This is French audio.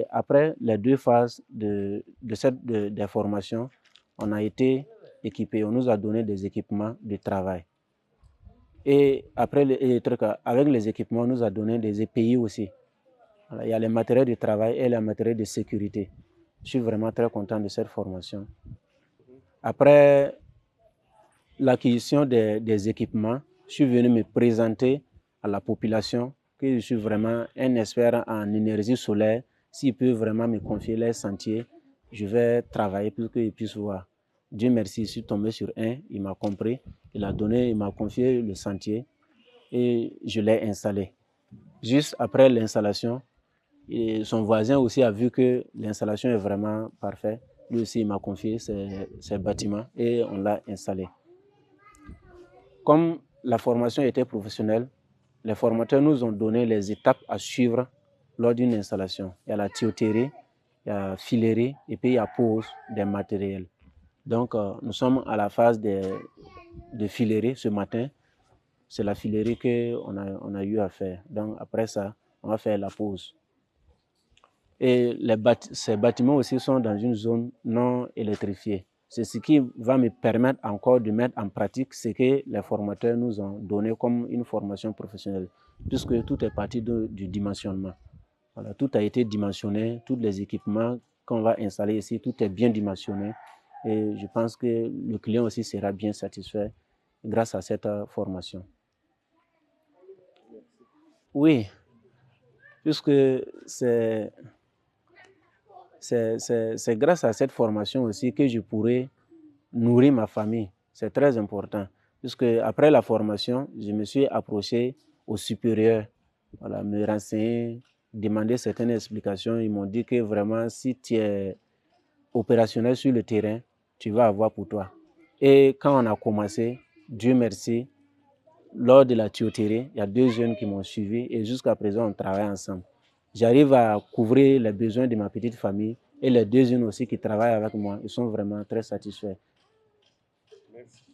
Et après les 2 phases des formations, on a été équipés, on nous a donné des équipements de travail. Et après, avec les équipements, on nous a donné des EPI aussi. Voilà, il y a les matériels de travail et les matériels de sécurité. Je suis vraiment très content de cette formation. Après l'acquisition des équipements, je suis venu me présenter à la population que je suis vraiment un expert en énergie solaire. S'ils peuvent vraiment me confier les sentiers, je vais travailler pour qu'ils puissent voir. Dieu merci, je suis tombé sur un, il m'a compris, il m'a confié le sentier et je l'ai installé. Juste après l'installation, son voisin aussi a vu que l'installation est vraiment parfaite. Lui aussi, il m'a confié ses bâtiments et on l'a installé. Comme la formation était professionnelle, les formateurs nous ont donné les étapes à suivre lors d'une installation. Il y a la tuyauterie, il y a la filerie et puis il y a pose des matériels. Donc, nous sommes à la phase de filerie ce matin. C'est la filerie qu'on a eu à faire. Donc, après ça, on va faire la pose. Et ces bâtiments aussi sont dans une zone non électrifiée. C'est ce qui va me permettre encore de mettre en pratique ce que les formateurs nous ont donné comme une formation professionnelle, puisque tout est parti du dimensionnement. Voilà, tout a été dimensionné, tous les équipements qu'on va installer ici, tout est bien dimensionné. Et je pense que le client aussi sera bien satisfait grâce à cette formation. Oui, puisque c'est grâce à cette formation aussi que je pourrai nourrir ma famille. C'est très important. Puisque après la formation, je me suis approché aux supérieurs, voilà, me renseigner, demander certaines explications. Ils m'ont dit que vraiment, si tu es opérationnel sur le terrain, tu vas avoir pour toi. Et quand on a commencé, Dieu merci, lors de la tuyauterie, il y a 2 jeunes qui m'ont suivi et jusqu'à présent, on travaille ensemble. J'arrive à couvrir les besoins de ma petite famille et les 2 jeunes aussi qui travaillent avec moi, ils sont vraiment très satisfaits. Merci.